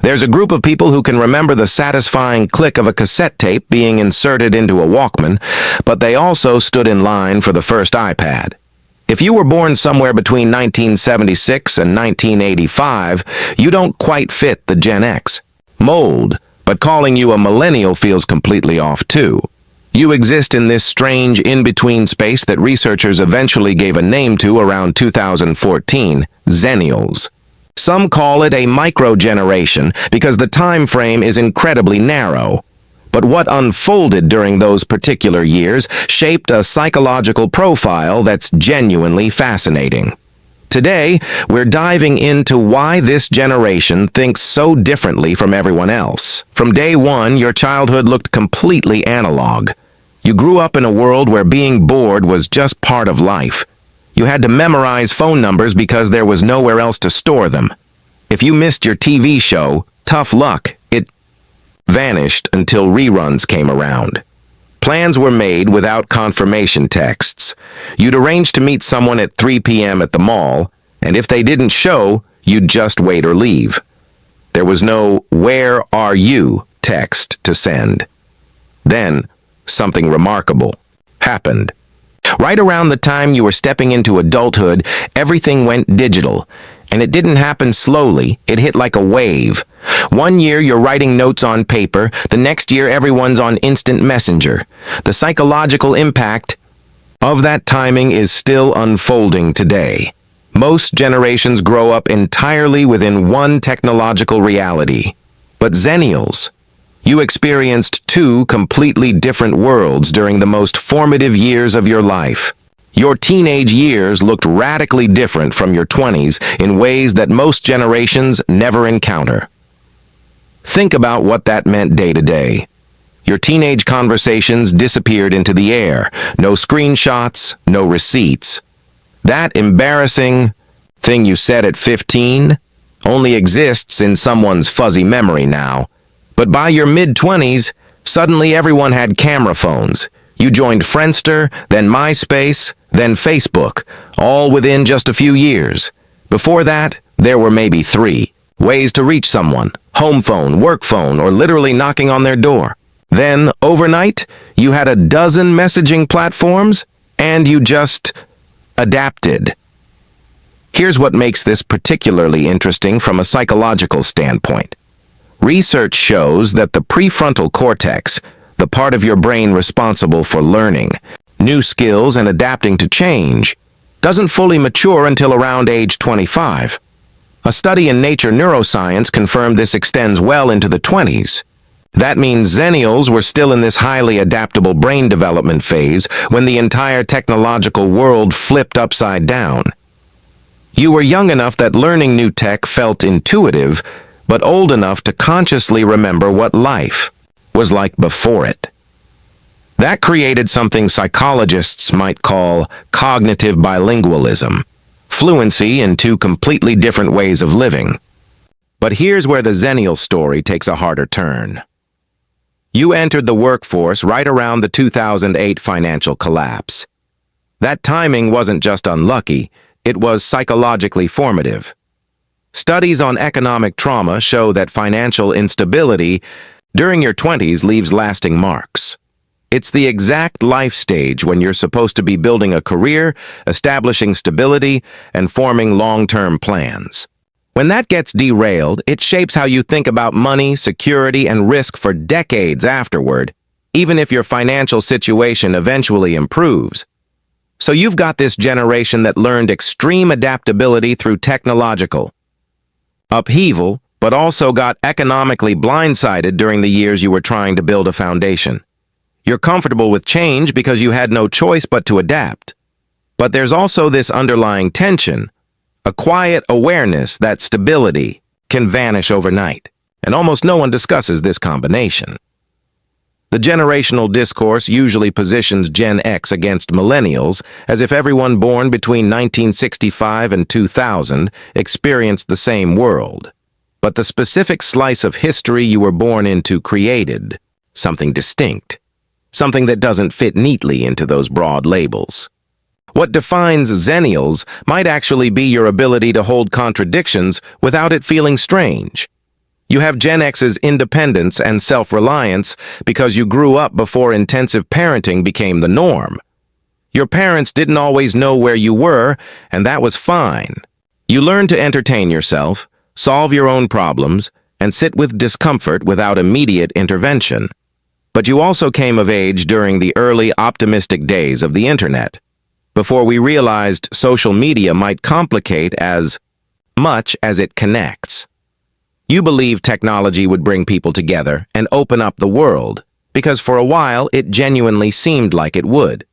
There's a group of people who can remember the satisfying click of a cassette tape being inserted into a Walkman, but they also stood in line for the first iPad. If you were born somewhere between 1976 and 1985, you don't quite fit the Gen X mold, but calling you a millennial feels completely off too. You exist in this strange in-between space that researchers eventually gave a name to around 2014, Xennials. Some call it a microgeneration because the time frame is incredibly narrow. But what unfolded during those particular years shaped a psychological profile that's genuinely fascinating. Today, we're diving into why this generation thinks so differently from everyone else. From day one, your childhood looked completely analog. You grew up in a world where being bored was just part of life. You had to memorize phone numbers because there was nowhere else to store them. If you missed your TV show, tough luck, it vanished until reruns came around. Plans were made without confirmation texts. You'd arrange to meet someone at 3 p.m. at the mall, and if they didn't show, you'd just wait or leave. There was no "Where are you?" text to send. Then, something remarkable happened. Right around the time you were stepping into adulthood, everything went digital. And it didn't happen slowly, it hit like a wave. One year you're writing notes on paper, the next year everyone's on instant messenger. The psychological impact of that timing is still unfolding today. Most generations grow up entirely within one technological reality. But Xennials, you experienced two completely different worlds during the most formative years of your life. Your teenage years looked radically different from your 20s in ways that most generations never encounter. Think about what that meant day to day. Your teenage conversations disappeared into the air. No screenshots, no receipts. That embarrassing thing you said at 15 only exists in someone's fuzzy memory now. But by your mid-20s, suddenly everyone had camera phones. You joined Friendster, then MySpace, then Facebook, all within just a few years. Before that, there were maybe 3 ways to reach someone: home phone, work phone, or literally knocking on their door. Then, overnight, you had a dozen messaging platforms, and you just adapted. Here's what makes this particularly interesting from a psychological standpoint. Research shows that the prefrontal cortex, the part of your brain responsible for learning new skills and adapting to change, doesn't fully mature until around age 25. A study in Nature Neuroscience confirmed this extends well into the 20s. That means Xennials were still in this highly adaptable brain development phase when the entire technological world flipped upside down. You were young enough that learning new tech felt intuitive, but old enough to consciously remember what life was like before it. That created something psychologists might call cognitive bilingualism, fluency in 2 completely different ways of living. But here's where the Xennial story takes a harder turn. You entered the workforce right around the 2008 financial collapse. That timing wasn't just unlucky, it was psychologically formative. Studies on economic trauma show that financial instability during your 20s leaves lasting marks. It's the exact life stage when you're supposed to be building a career, establishing stability, and forming long-term plans. When that gets derailed, it shapes how you think about money, security, and risk for decades afterward, even if your financial situation eventually improves. So you've got this generation that learned extreme adaptability through technological upheaval, but also got economically blindsided during the years you were trying to build a foundation. You're comfortable with change because you had no choice but to adapt. But there's also this underlying tension, a quiet awareness that stability can vanish overnight, and almost no one discusses this combination. The generational discourse usually positions Gen X against millennials as if everyone born between 1965 and 2000 experienced the same world. But the specific slice of history you were born into created something distinct, something that doesn't fit neatly into those broad labels. What defines Xennials might actually be your ability to hold contradictions without it feeling strange. You have Gen X's independence and self-reliance because you grew up before intensive parenting became the norm. Your parents didn't always know where you were, and that was fine. You learned to entertain yourself, solve your own problems, and sit with discomfort without immediate intervention. But you also came of age during the early optimistic days of the internet, before we realized social media might complicate as much as it connects. You believed technology would bring people together and open up the world, because for a while it genuinely seemed like it would.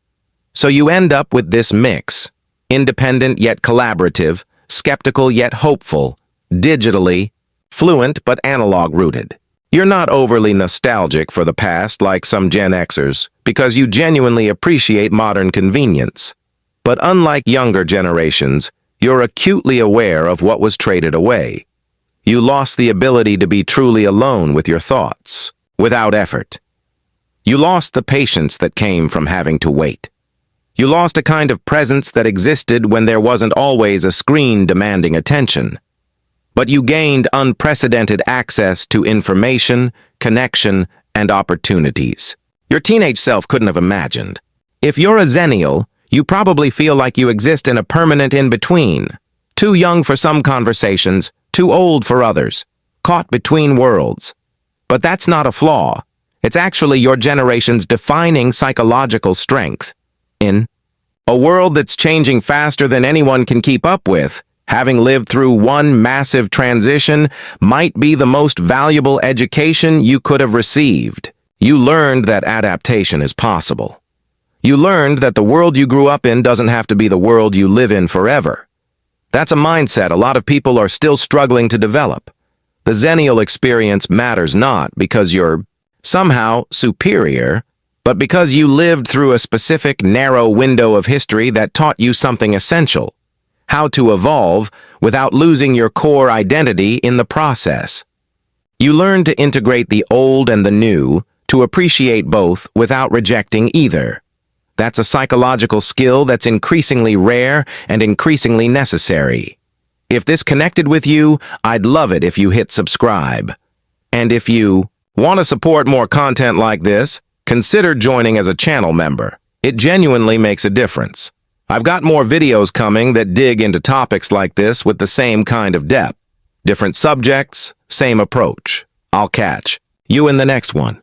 So you end up with this mix, independent yet collaborative, skeptical yet hopeful, digitally, fluent but analog-rooted. You're not overly nostalgic for the past like some Gen Xers, because you genuinely appreciate modern convenience. But unlike younger generations, you're acutely aware of what was traded away. You lost the ability to be truly alone with your thoughts, without effort. You lost the patience that came from having to wait. You lost a kind of presence that existed when there wasn't always a screen demanding attention. But you gained unprecedented access to information, connection, and opportunities your teenage self couldn't have imagined. If you're a Xennial, you probably feel like you exist in a permanent in-between. Too young for some conversations, too old for others, caught between worlds. But that's not a flaw. It's actually your generation's defining psychological strength. In a world that's changing faster than anyone can keep up with, having lived through one massive transition might be the most valuable education you could have received. You learned that adaptation is possible. You learned that the world you grew up in doesn't have to be the world you live in forever. That's a mindset a lot of people are still struggling to develop. The Xennial experience matters not because you're somehow superior, but because you lived through a specific narrow window of history that taught you something essential: how to evolve without losing your core identity in the process. You learned to integrate the old and the new, to appreciate both without rejecting either. That's a psychological skill that's increasingly rare and increasingly necessary. If this connected with you, I'd love it if you hit subscribe. And if you want to support more content like this, consider joining as a channel member. It genuinely makes a difference. I've got more videos coming that dig into topics like this with the same kind of depth. Different subjects, same approach. I'll catch you in the next one.